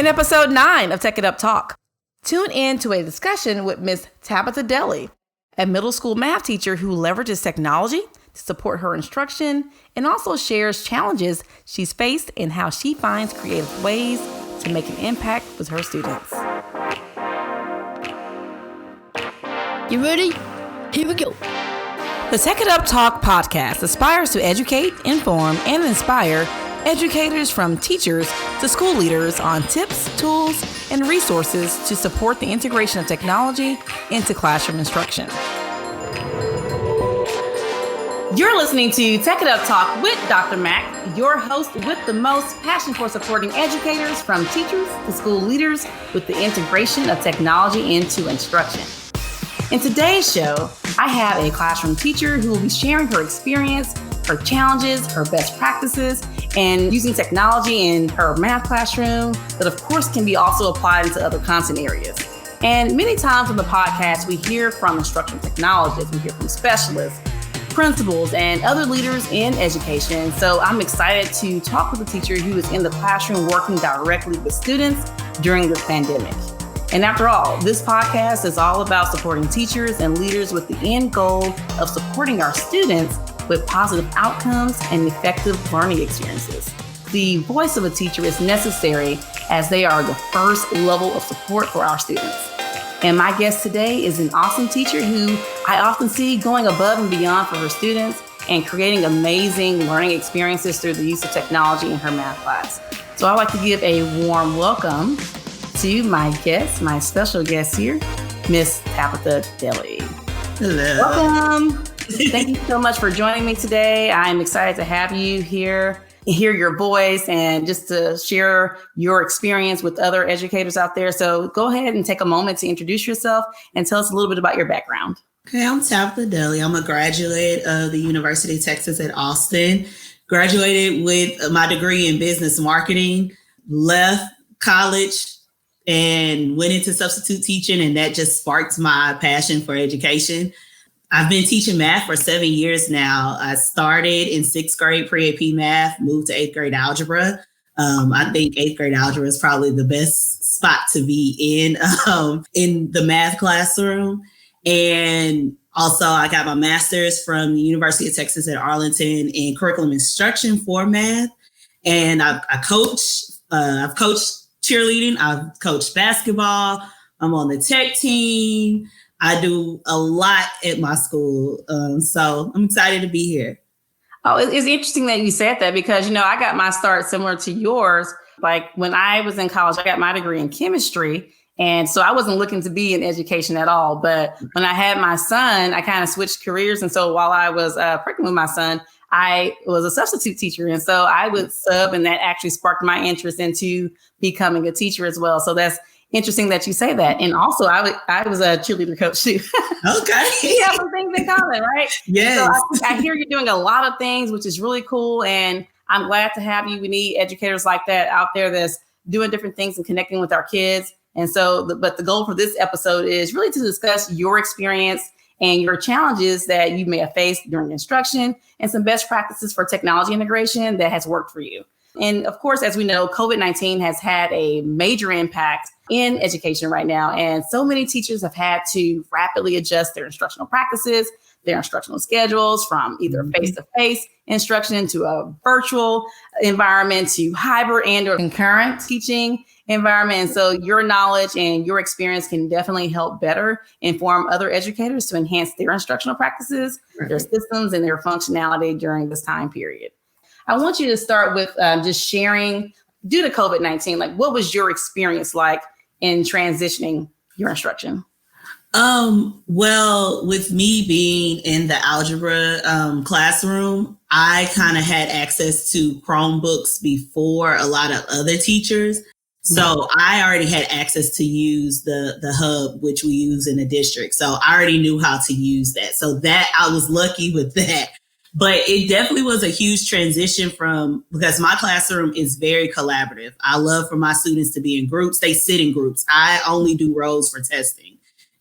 in episode 9 of Tech It Up Talk. Tune in to a discussion with Miss Tabitha Delley, a middle school math teacher who leverages technology to support her instruction and also shares challenges she's faced and how she finds creative ways to make an impact with her students. You ready? Here we go. The Tech It Up Talk podcast aspires to educate, inform, and inspire educators from teachers to school leaders on tips, tools, and resources to support the integration of technology into classroom instruction. You're listening to Tech It Up Talk with Dr. Mac, your host with the most passion for supporting educators from teachers to school leaders with the integration of technology into instruction. In today's show, I have a classroom teacher who will be sharing her experience, her challenges, her best practices, and using technology in her math classroom that of course can be also applied into other content areas. And many times on the podcast, we hear from instructional technologists, we hear from specialists, principals, and other leaders in education. So I'm excited to talk with a teacher who is in the classroom working directly with students during this pandemic. And after all, this podcast is all about supporting teachers and leaders with the end goal of supporting our students with positive outcomes and effective learning experiences. The voice of a teacher is necessary as they are the first level of support for our students. And my guest today is an awesome teacher who I often see going above and beyond for her students and creating amazing learning experiences through the use of technology in her math class. So I'd like to give a warm welcome to my guest, my special guest here, Miss Tabitha Delley. Hello. Welcome. Thank you so much for joining me today. I'm excited to have you here, hear your voice, and just to share your experience with other educators out there. So go ahead and take a moment to introduce yourself and tell us a little bit about your background. Okay, I'm Tabitha Delley. I'm a graduate of the University of Texas at Austin. Graduated with my degree in business marketing, left college and went into substitute teaching, and that just sparked my passion for education. I've been teaching math for 7 years now. I started in 6th grade pre-AP math, moved to 8th grade algebra. I think 8th grade algebra is probably the best spot to be in the math classroom. And also I got my master's from the University of Texas at Arlington in curriculum instruction for math. And I've coached cheerleading. I've coached basketball. I'm on the tech team. I do a lot at my school. So I'm excited to be here. Oh, it's interesting that you said that because, I got my start similar to yours. Like when I was in college, I got my degree in chemistry. And so I wasn't looking to be in education at all. But when I had my son, I kind of switched careers. And so while I was pregnant with my son, I was a substitute teacher. And so I would sub, and that actually sparked my interest into becoming a teacher as well. So that's interesting that you say that. And also I was a cheerleader coach too. Okay. We have some things in common, right? Yes. So I hear you're doing a lot of things, which is really cool. And I'm glad to have you. We need educators like that out there that's doing different things and connecting with our kids. And so, but the goal for this episode is really to discuss your experience and your challenges that you may have faced during instruction and some best practices for technology integration that has worked for you. And of course, as we know, COVID-19 has had a major impact in education right now. And so many teachers have had to rapidly adjust their instructional practices, their instructional schedules from either face-to-face instruction to a virtual environment to hybrid and or concurrent teaching environment. And so your knowledge and your experience can definitely help better inform other educators to enhance their instructional practices, their systems, and their functionality during this time period. I want you to start with just sharing, due to COVID-19, like what was your experience like in transitioning your instruction? Well, with me being in the algebra classroom, I kind of had access to Chromebooks before a lot of other teachers. So I already had access to use the hub, which we use in the district. So I already knew how to use that. So that I was lucky with that. But it definitely was a huge transition because my classroom is very collaborative. I love for my students to be in groups. They sit in groups. I only do rows for testing.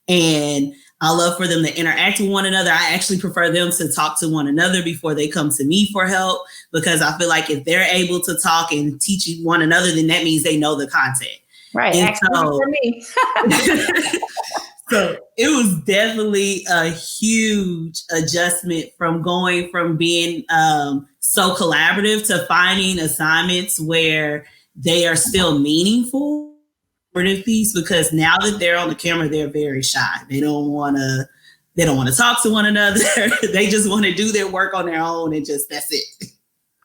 And I love for them to interact with one another. I actually prefer them to talk to one another before they come to me for help, because I feel like if they're able to talk and teach one another, then that means they know the content. Right. And Actually, so, for me. so it was definitely a huge adjustment from going from being so collaborative to finding assignments where they are still meaningful piece, because now that they're on the camera, they're very shy. They don't want to talk to one another. They just want to do their work on their own and just that's it.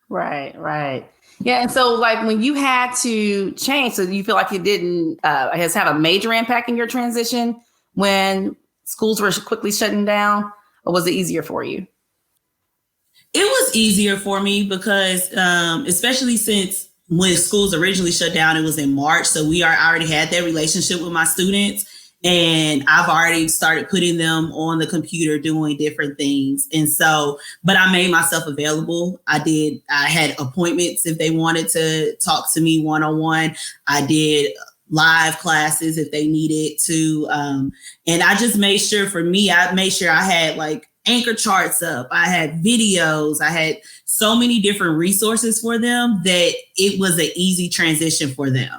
Right. Yeah. And so like when you had to change, so you feel like it didn't, has had a major impact in your transition when schools were quickly shutting down, or was it easier for you? It was easier for me because, especially since when schools originally shut down, it was in March. So I already had that relationship with my students, and I've already started putting them on the computer doing different things. And so, but I made myself available. I had appointments if they wanted to talk to me one-on-one. I did live classes if they needed to. And I just made sure I had like anchor charts up. I had videos. I had so many different resources for them that it was an easy transition for them.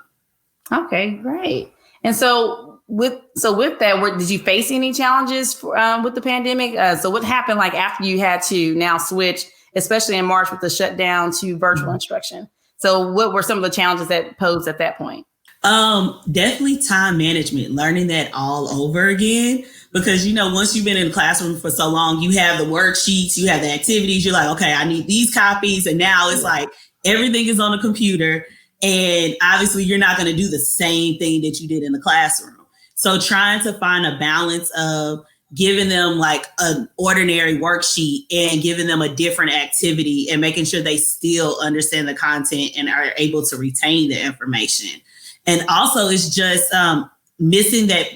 Okay, great. And so with that, did you face any challenges with the pandemic? So what happened like after you had to now switch, especially in March with the shutdown, to virtual instruction? So what were some of the challenges that posed at that point? Definitely time management, learning that all over again. Because, once you've been in the classroom for so long, you have the worksheets, you have the activities, you're like, okay, I need these copies. And now it's like everything is on a computer. And obviously you're not going to do the same thing that you did in the classroom. So trying to find a balance of giving them like an ordinary worksheet and giving them a different activity and making sure they still understand the content and are able to retain the information. And also it's just missing that,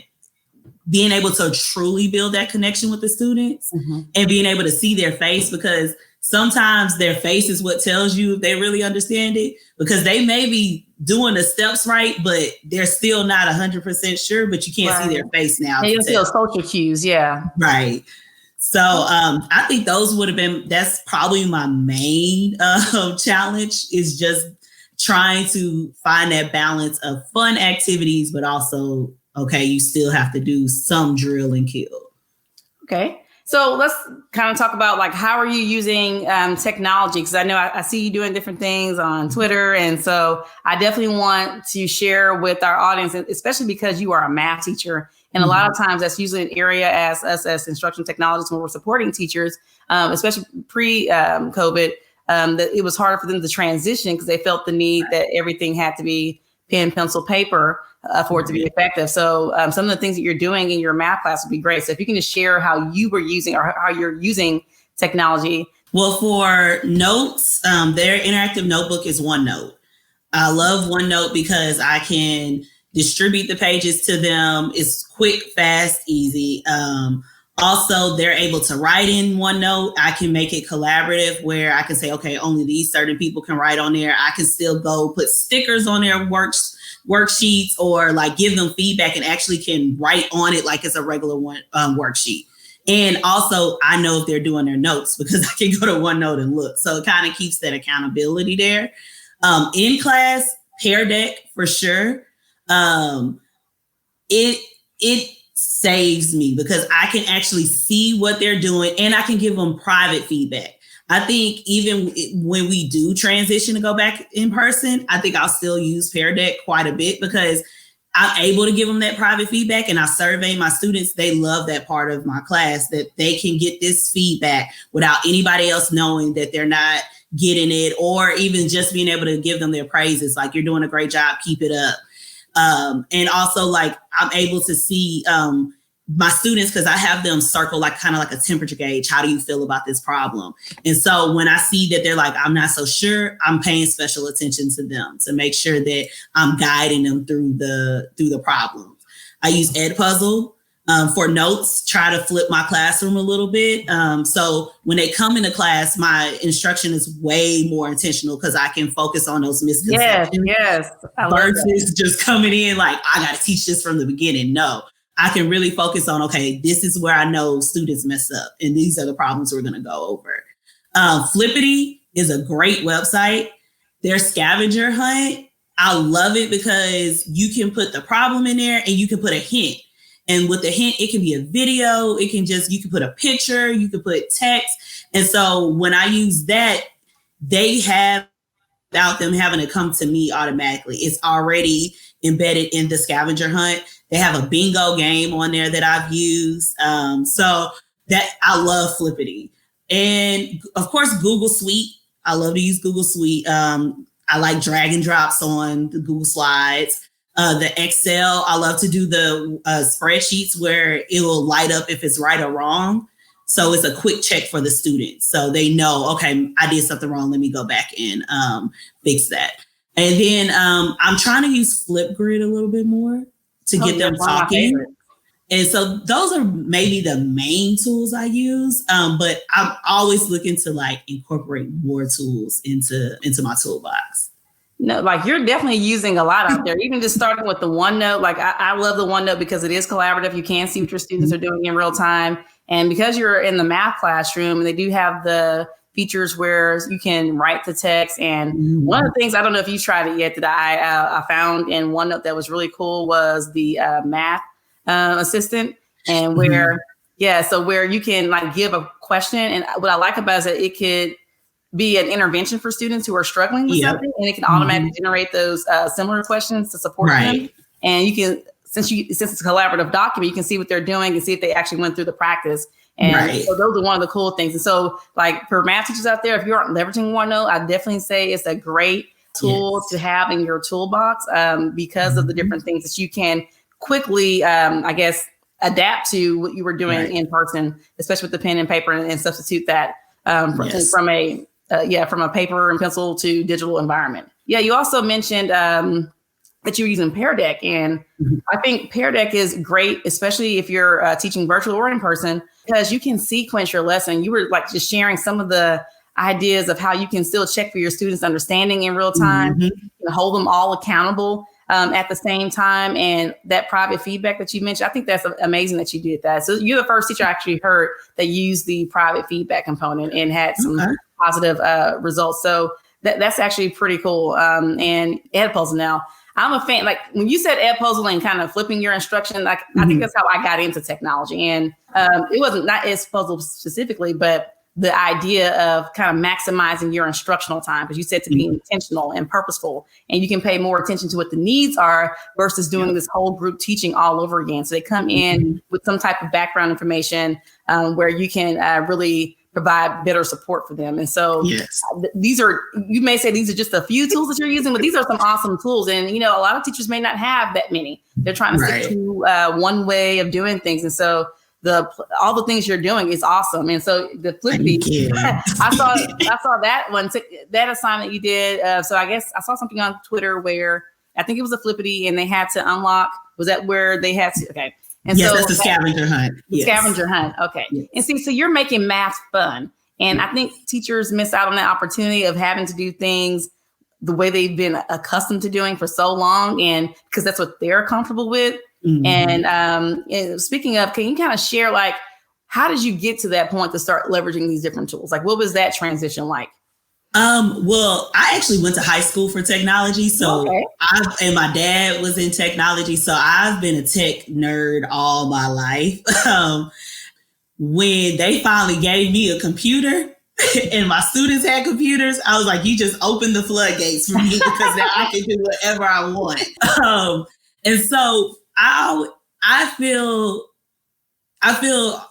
being able to truly build that connection with the students and being able to see their face, because sometimes their face is what tells you if they really understand it, because they may be doing the steps right, but they're still not 100% sure, but you can't see their face now. You feel social cues. Yeah. Right. So I think that's probably my main challenge, is just trying to find that balance of fun activities, but also, okay, you still have to do some drill and kill. Okay. So let's kind of talk about like, how are you using technology? Because I know I see you doing different things on Twitter. And so I definitely want to share with our audience, especially because you are a math teacher. And a lot of times that's usually an area as us as instructional technologists, when we're supporting teachers, especially pre-COVID, that it was harder for them to transition because they felt the need that everything had to be pen, pencil, paper for it to be effective. So some of the things that you're doing in your math class would be great. So if you can just share how you were using or how you're using technology. Well, for notes, their interactive notebook is OneNote. I love OneNote because I can distribute the pages to them. It's quick, fast, easy. Also, they're able to write in OneNote. I can make it collaborative where I can say, okay, only these certain people can write on there. I can still go put stickers on their worksheets, or like give them feedback and actually can write on it like it's a regular worksheet. And also, I know if they're doing their notes because I can go to OneNote and look. So it kind of keeps that accountability there. In class, Pear Deck for sure. It saves me because I can actually see what they're doing and I can give them private feedback. I think even when we do transition to go back in person, I think I'll still use Pear Deck quite a bit because I'm able to give them that private feedback, and I survey my students. They love that part of my class, that they can get this feedback without anybody else knowing that they're not getting it, or even just being able to give them their praises. Like, you're doing a great job, keep it up. And also, like, I'm able to see my students, because I have them circle like kind of like a temperature gauge. How do you feel about this problem? And so when I see that they're like, I'm not so sure, I'm paying special attention to them to make sure that I'm guiding them through the problems. I use Edpuzzle for notes, try to flip my classroom a little bit. So when they come into class, my instruction is way more intentional because I can focus on those misconceptions. Yes. Versus just coming in like, I got to teach this from the beginning. No, I can really focus on, okay, this is where I know students mess up, and these are the problems we're going to go over. Flippity is a great website. Their scavenger hunt I love it because you can put the problem in there and you can put a hint. And with the hint, it can be a video. You can put a picture, you can put text. And so when I use that, they have, without them having to come to me automatically, it's already embedded in the scavenger hunt. They have a bingo game on there that I've used. So that I love Flippity. And of course, Google Suite. I love to use Google Suite. I like drag and drops on the Google Slides. The Excel, I love to do the spreadsheets where it will light up if it's right or wrong. So it's a quick check for the students. So they know, okay, I did something wrong. Let me go back and fix that. And then I'm trying to use Flipgrid a little bit more to get them talking. And so those are maybe the main tools I use. But I'm always looking to like incorporate more tools into my toolbox. No, like you're definitely using a lot out there, even just starting with the OneNote. Like I love the OneNote because it is collaborative. You can see what your students are doing in real time. And because you're in the math classroom, and they do have the features where you can write the text. And one of the things, I don't know if you tried it yet, that I found in OneNote that was really cool was the math assistant, and where, so where you can like give a question. And what I like about it is that it could be an intervention for students who are struggling with something, and it can automatically generate those similar questions to support them. And you can, since it's a collaborative document, you can see what they're doing and see if they actually went through the practice. And so those are one of the cool things. And so like for math teachers out there, if you aren't leveraging OneNote, I definitely say it's a great tool to have in your toolbox because of the different things that you can quickly, I guess, adapt to what you were doing in person, especially with the pen and paper, and substitute that from a paper and pencil to digital environment. Yeah, you also mentioned that you're using Pear Deck. And I think Pear Deck is great, especially if you're teaching virtual or in person, because you can sequence your lesson. You were like just sharing some of the ideas of how you can still check for your students' understanding in real time, and hold them all accountable at the same time. And that private feedback that you mentioned, I think that's amazing that you did that. So you're the first teacher I actually heard that used the private feedback component and had some positive results. So that's actually pretty cool. And Edpuzzle now, I'm a fan. Like when you said Edpuzzle and kind of flipping your instruction, like I think that's how I got into technology. And it wasn't not Edpuzzle specifically, but the idea of kind of maximizing your instructional time, because you said to be intentional and purposeful, and you can pay more attention to what the needs are versus doing this whole group teaching all over again. So they come in with some type of background information where you can really provide better support for them. And so these are, you may say these are just a few tools that you're using, but these are some awesome tools. And, you know, a lot of teachers may not have that many. They're trying to stick to one way of doing things. And so all the things you're doing is awesome. And so the Flippity, I saw that one, that assignment you did. So I guess I saw something on Twitter where I think it was a Flippity and they had to unlock, was that where they had to, okay. And yes, so that's the scavenger hunt. Scavenger hunt. Okay. Yes. And see, so you're making math fun. And I think teachers miss out on that opportunity of having to do things the way they've been accustomed to doing for so long. And because that's what they're comfortable with. And speaking of, can you kind of share, like, how did you get to that point to start leveraging these different tools? Like, what was that transition like? Well, I actually went to high school for technology. So and my dad was in technology. So I've been a tech nerd all my life. When they finally gave me a computer and my students had computers, I was like, you just opened the floodgates for me because now I can do whatever I want. And so I feel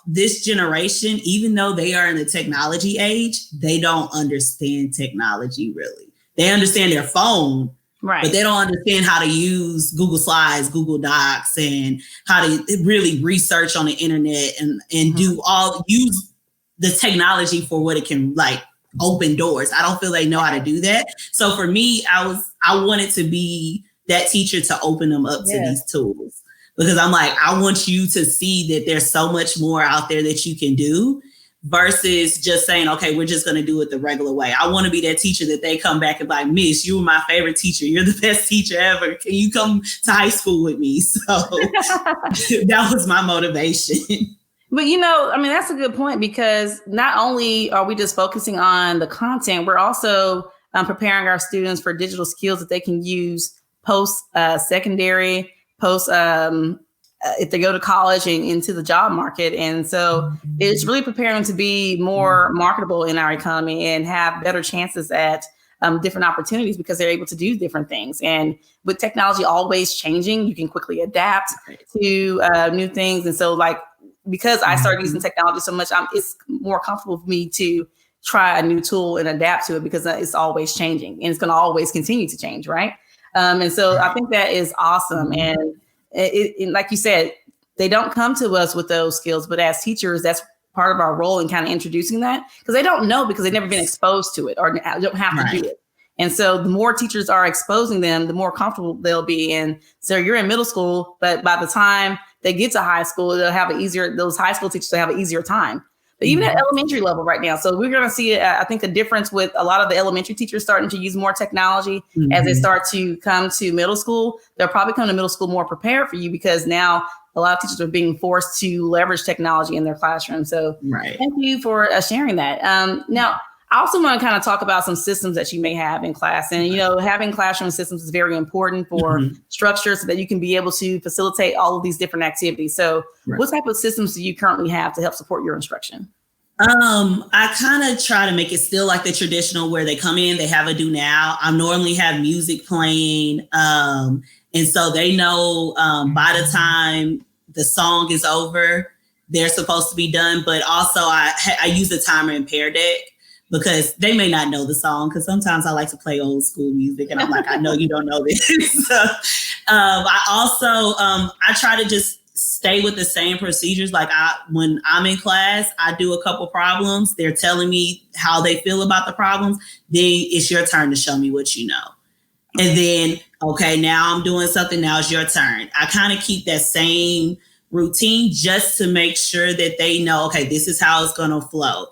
this generation, even though they are in the technology age, they don't understand technology really. They understand their phone, but they don't understand how to use Google Slides, Google Docs, and how to really research on the internet and use the technology for what it can like open doors. I don't feel they know how to do that. So for me, I wanted to be that teacher to open them up to these tools. Because I'm like, I want you to see that there's so much more out there that you can do versus just saying, okay, we're just going to do it the regular way. I want to be that teacher that they come back and like, Miss, you were my favorite teacher. You're the best teacher ever. Can you come to high school with me? So that was my motivation. But, you know, I mean, that's a good point, because not only are we just focusing on the content, we're also preparing our students for digital skills that they can use post secondary, post if they go to college and into the job market. And so it's really preparing to be more marketable in our economy and have better chances at different opportunities because they're able to do different things. And with technology always changing, you can quickly adapt to new things. And so because I started using technology so much, it's more comfortable for me to try a new tool and adapt to it because it's always changing and it's going to always continue to change. Right. And so I think that is awesome. And it, like you said, they don't come to us with those skills, but as teachers, that's part of our role in kind of introducing that because they don't know because they've never been exposed to it or don't have to do it. And so the more teachers are exposing them, the more comfortable they'll be. And so you're in middle school, but by the time they get to high school, those high school teachers will have an easier time. But even at elementary level right now. So we're going to see, I think, a difference with a lot of the elementary teachers starting to use more technology as they start to come to middle school. They'll probably come to middle school more prepared for you because now a lot of teachers are being forced to leverage technology in their classroom. So thank you for sharing that. Now, I also want to kind of talk about some systems that you may have in class. And, having classroom systems is very important for structure so that you can be able to facilitate all of these different activities. So what type of systems do you currently have to help support your instruction? I kind of try to make it still like the traditional where they come in, they have a do now. I normally have music playing. And so they know by the time the song is over, they're supposed to be done. But also I use a timer and Pear Deck because they may not know the song because sometimes I like to play old school music and I'm like, I know you don't know this. So I also, I try to just stay with the same procedures. Like when I'm in class, I do a couple problems. They're telling me how they feel about the problems. Then it's your turn to show me what you know. And then, okay, now I'm doing something. Now it's your turn. I kind of keep that same routine just to make sure that they know, okay, this is how it's going to flow.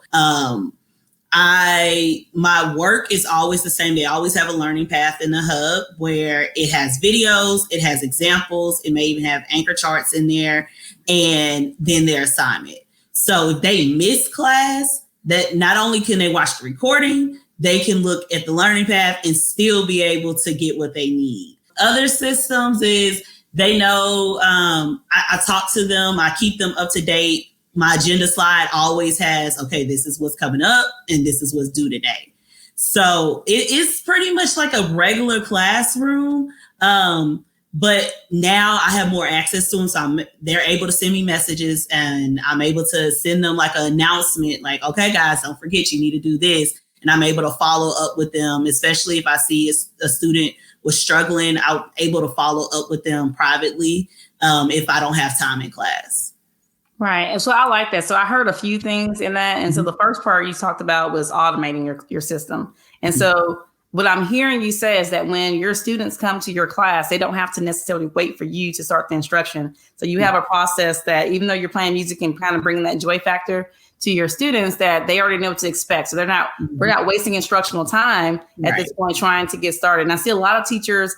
My work is always the same. They always have a learning path in the hub where it has videos, it has examples, it may even have anchor charts in there, and then their assignment. So if they miss class, that not only can they watch the recording, they can look at the learning path and still be able to get what they need. Other systems is they know I talk to them, I keep them up to date. My agenda slide always has, okay, this is what's coming up and this is what's due today. So it is pretty much like a regular classroom. But now I have more access to them. So they're able to send me messages and I'm able to send them like an announcement, like, okay, guys, don't forget you need to do this. And I'm able to follow up with them, especially if I see a student was struggling, I'm able to follow up with them privately if I don't have time in class. Right. And so I like that. So I heard a few things in that. And so the first part you talked about was automating your system. And so what I'm hearing you say is that when your students come to your class, they don't have to necessarily wait for you to start the instruction. So you have a process that even though you're playing music and kind of bringing that joy factor to your students, that they already know what to expect. So we're not wasting instructional time at this point trying to get started. And I see a lot of teachers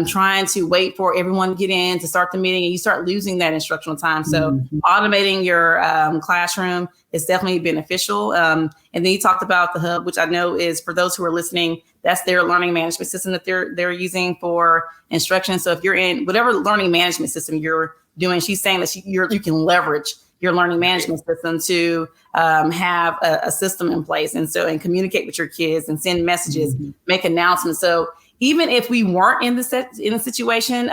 trying to wait for everyone to get in to start the meeting, and you start losing that instructional time. So automating your classroom is definitely beneficial. And then you talked about the hub, which I know is, for those who are listening, that's their learning management system that they're using for instruction. So if you're in whatever learning management system you're doing, she's saying that you can leverage your learning management system to have a system in place and communicate with your kids and send messages, make announcements. So even if we weren't in the situation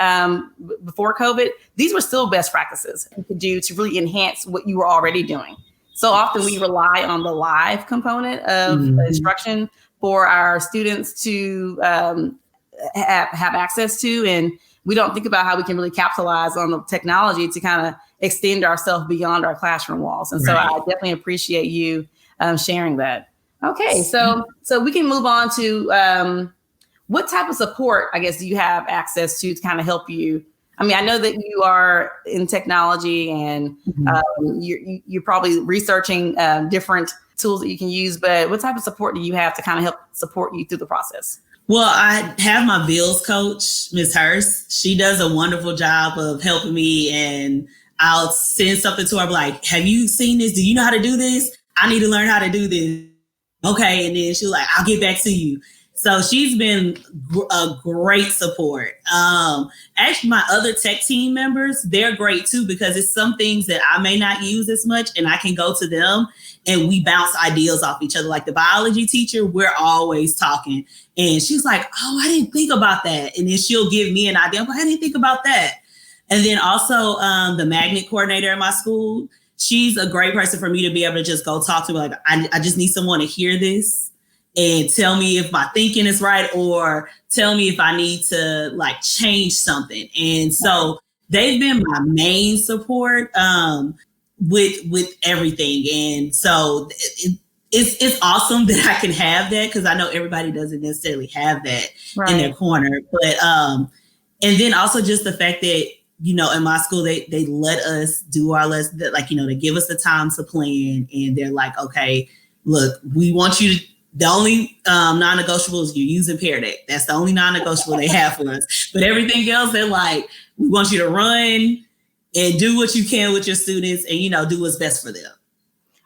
before COVID, these were still best practices you could do to really enhance what you were already doing. So often we rely on the live component of instruction for our students to have access to, and we don't think about how we can really capitalize on the technology to kind of extend ourselves beyond our classroom walls. And so I definitely appreciate you sharing that. Okay, so we can move on to what type of support, I guess, do you have access to kind of help you? I mean, I know that you are in technology and you're probably researching different tools that you can use, but what type of support do you have to kind of help support you through the process? Well, I have my bills coach, Ms. Hurst. She does a wonderful job of helping me, and I'll send something to her like, have you seen this? Do you know how to do this? I need to learn how to do this. Okay. And then she's like, I'll get back to you. So she's been a great support. Actually, my other tech team members, they're great too, because it's some things that I may not use as much and I can go to them and we bounce ideas off each other. Like the biology teacher, we're always talking and she's like, oh, I didn't think about that. And then she'll give me an idea. I'm like, I didn't think about that. And then also the magnet coordinator at my school, she's a great person for me to be able to just go talk to. Like, I just need someone to hear this and tell me if my thinking is right or tell me if I need to like change something. And so they've been my main support with everything. And so it's awesome that I can have that, because I know everybody doesn't necessarily have that in their corner. But and then also just the fact that, you know, in my school, they let us do our lessons, like, you know, they give us the time to plan and they're like, okay, look, we want you to, the only non-negotiable is you're using Pear Deck. That's the only non-negotiable they have for us. But everything else, they're like, we want you to run and do what you can with your students and, you know, do what's best for them.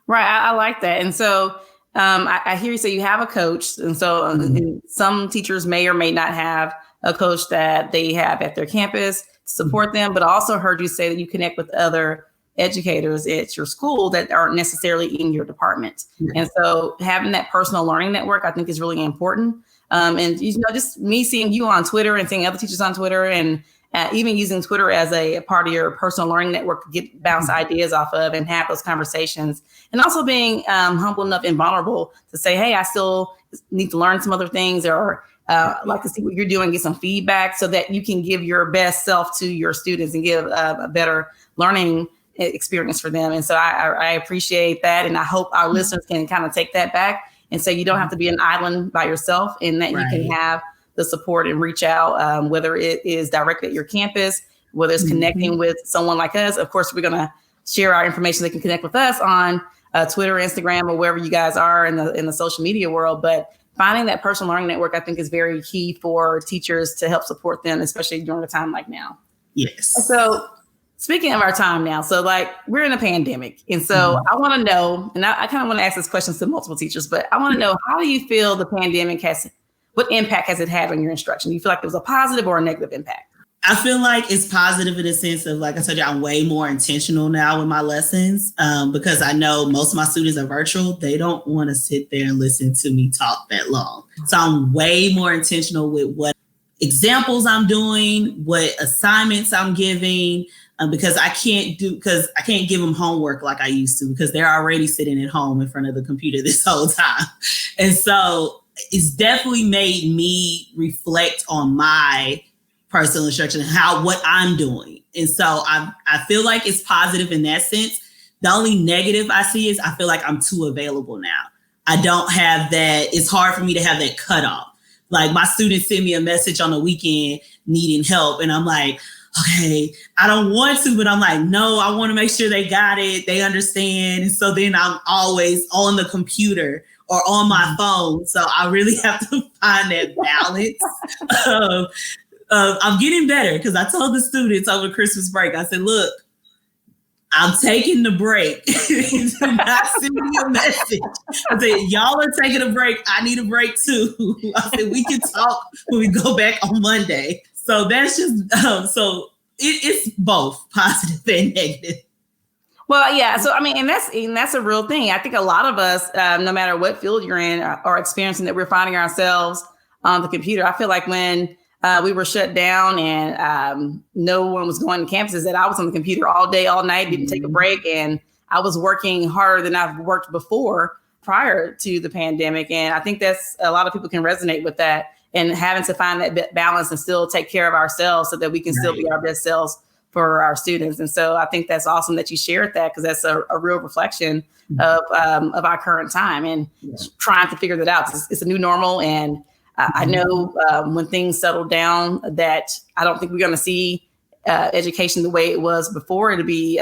Right. I like that. And so I hear you say you have a coach. And so and some teachers may or may not have a coach that they have at their campus to support them. But I also heard you say that you connect with other educators at your school that aren't necessarily in your department. And so having that personal learning network, I think, is really important. And, you know, just me seeing you on Twitter and seeing other teachers on Twitter and even using Twitter as a part of your personal learning network to get bounce ideas off of and have those conversations. And also being humble enough and vulnerable to say, hey, I still need to learn some other things, or I'd like to see what you're doing, get some feedback so that you can give your best self to your students and give a better learning experience for them. And so I appreciate that. And I hope our listeners can kind of take that back and say, you don't have to be an island by yourself, and that you can have the support and reach out, whether it is directly at your campus, whether it's connecting with someone like us. Of course, we're going to share our information. They can connect with us on Twitter, Instagram, or wherever you guys are in the social media world. But finding that personal learning network, I think, is very key for teachers to help support them, especially during a time like now. Yes. So speaking of our time now, so like we're in a pandemic. And so I want to know, and I kind of want to ask this question to multiple teachers, but I want to know, how do you feel the pandemic what impact has it had on your instruction? Do you feel like there was a positive or a negative impact? I feel like it's positive in the sense of, like I told you, I'm way more intentional now with my lessons because I know most of my students are virtual. They don't want to sit there and listen to me talk that long. So I'm way more intentional with what examples I'm doing, what assignments I'm giving, because I can't give them homework like I used to, because they're already sitting at home in front of the computer this whole time. And so it's definitely made me reflect on my personal instruction and what I'm doing. And so I feel like it's positive in that sense. The only negative I see is I feel like I'm too available now. I don't have that. It's hard for me to have that cutoff. Like, my students send me a message on the weekend needing help, and I'm like, okay, I don't want to, but I'm like, no, I want to make sure they got it, they understand. And so then I'm always on the computer or on my phone. So I really have to find that balance. I'm getting better, because I told the students over Christmas break, I said, look, I'm taking the break. Do not send me a message. I said, y'all are taking a break. I need a break too. I said, we can talk when we go back on Monday. So that's just, so it's both positive and negative. Well, yeah. So, I mean, and that's a real thing. I think a lot of us, no matter what field you're in, are experiencing that we're finding ourselves on the computer. I feel like when we were shut down and no one was going to campuses, that I was on the computer all day, all night, didn't take a break. And I was working harder than I've worked before prior to the pandemic. And I think that's, a lot of people can resonate with that, and having to find that balance and still take care of ourselves so that we can still be our best selves for our students. And so I think that's awesome that you shared that, because that's a real reflection of our current time and trying to figure that out. It's a new normal. And I know when things settle down, that I don't think we're going to see education the way it was before. It'll be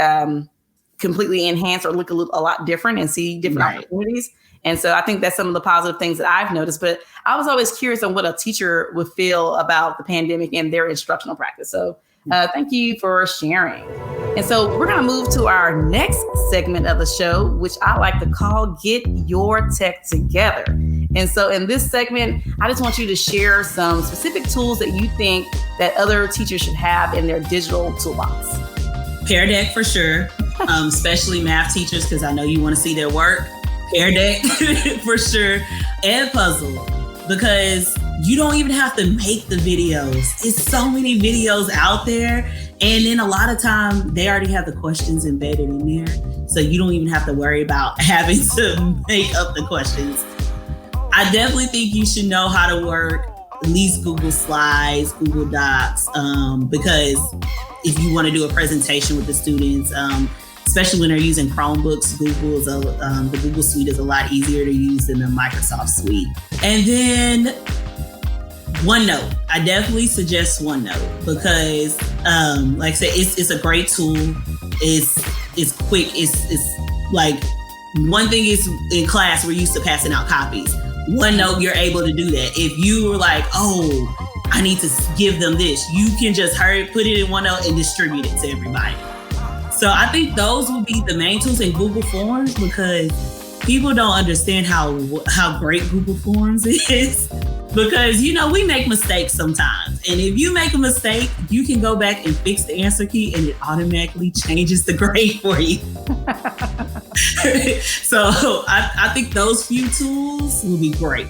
completely enhanced or look a lot different and see different opportunities. And so I think that's some of the positive things that I've noticed. But I was always curious on what a teacher would feel about the pandemic and their instructional practice. So thank you for sharing. And so we're going to move to our next segment of the show, which I like to call Get Your Tech Together. And so in this segment, I just want you to share some specific tools that you think that other teachers should have in their digital toolbox. Pear Deck for sure, especially math teachers, because I know you want to see their work. Pear Deck for sure, and Puzzle, because you don't even have to make the videos. It's so many videos out there. And then a lot of time they already have the questions embedded in there. So you don't even have to worry about having to make up the questions. I definitely think you should know how to work at least Google Slides, Google Docs, because if you want to do a presentation with the students, especially when they're using Chromebooks, the Google Suite is a lot easier to use than the Microsoft Suite. And then OneNote. I definitely suggest OneNote because, like I said, it's a great tool. It's quick. It's like, one thing is in class, we're used to passing out copies. OneNote, you're able to do that. If you were like, oh, I need to give them this, you can just put it in OneNote and distribute it to everybody. So I think those will be the main tools, in Google Forms, because people don't understand how great Google Forms is. Because, we make mistakes sometimes. And if you make a mistake, you can go back and fix the answer key and it automatically changes the grade for you. So I think those few tools will be great.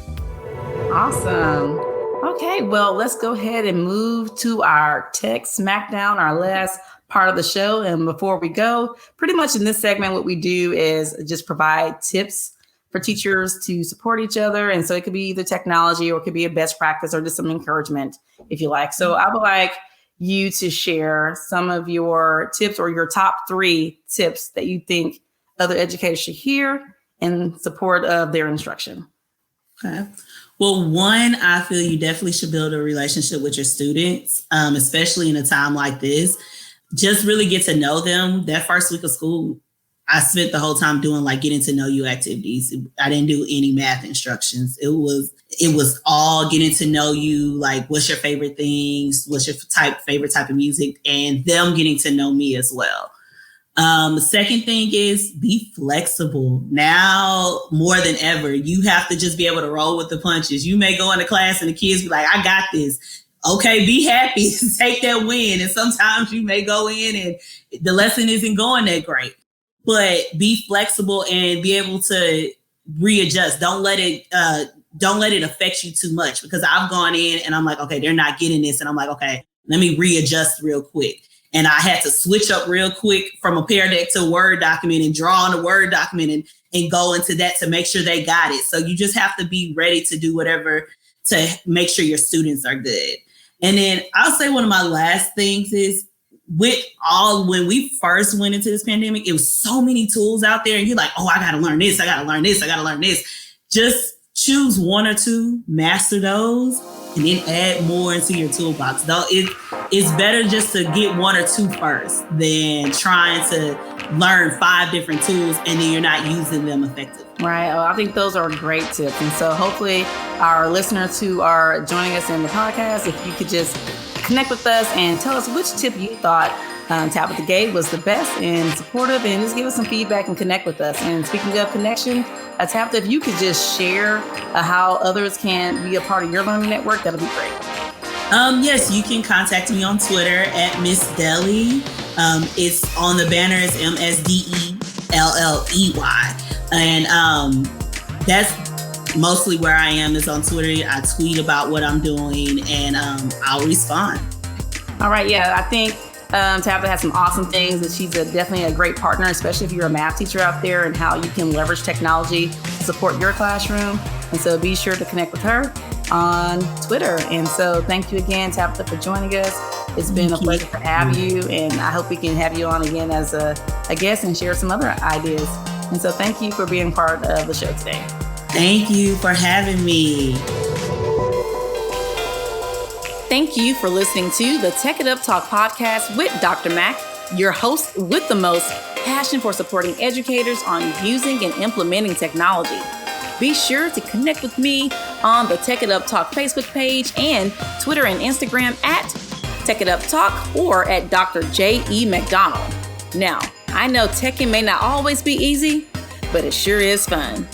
Awesome. Okay, well, let's go ahead and move to our Tech Smackdown, our last part of the show. And before we go, pretty much in this segment, what we do is just provide tips for teachers to support each other. And so it could be either technology or it could be a best practice or just some encouragement, if you like. So I would like you to share some of your tips or your top 3 tips that you think other educators should hear in support of their instruction. Okay. Well, one, I feel you definitely should build a relationship with your students, especially in a time like this. Just really get to know them. That first week of school, I spent the whole time doing getting to know you activities. I didn't do any math instructions. It was all getting to know you, like what's your favorite things, what's your favorite type of music, and them getting to know me as well. The second thing is be flexible. Now more than ever, you have to just be able to roll with the punches. You may go into class and the kids be like, I got this. Okay, be happy, take that win. And sometimes you may go in and the lesson isn't going that great. But be flexible and be able to readjust. Don't let it affect you too much, because I've gone in and I'm like, okay, they're not getting this. And I'm like, okay, let me readjust real quick. And I had to switch up real quick from a Pear Deck to a Word document and draw on a Word document and go into that to make sure they got it. So you just have to be ready to do whatever to make sure your students are good. And then I'll say one of my last things is, when we first went into this pandemic, it was so many tools out there and you're like, oh, I got to learn this. I got to learn this. I got to learn this. Just choose 1 or 2, master those, and then add more into your toolbox. Though it's better just to get 1 or 2 first than trying to learn 5 different tools and then you're not using them effectively. Right. Oh, I think those are great tips. And so hopefully our listeners who are joining us in the podcast, if you could just connect with us and tell us which tip you thought Tabitha gave was the best and supportive, and just give us some feedback and connect with us. And speaking of connection, Tabitha, if you could just share how others can be a part of your learning network, that'll be great. Yes, you can contact me on Twitter at Miss Delley. It's on the banner, it's MSDELLEY. And that's mostly where I am, is on Twitter. I tweet about what I'm doing and I'll respond. All right. Yeah, I think Tabitha has some awesome things, and she's definitely a great partner, especially if you're a math teacher out there, and how you can leverage technology to support your classroom. And so be sure to connect with her on Twitter. And so thank you again, Tabitha, for joining us. It's been a pleasure to have you, and I hope we can have you on again as a guest and share some other ideas. And so thank you for being part of the show today. Thank you for having me. Thank you for listening to the Tech It Up Talk podcast with Dr. Mac, your host with the most passion for supporting educators on using and implementing technology. Be sure to connect with me on the Tech It Up Talk Facebook page and Twitter and Instagram at Tech It Up Talk or at Dr. J.E. McDonald. Now, I know teching may not always be easy, but it sure is fun.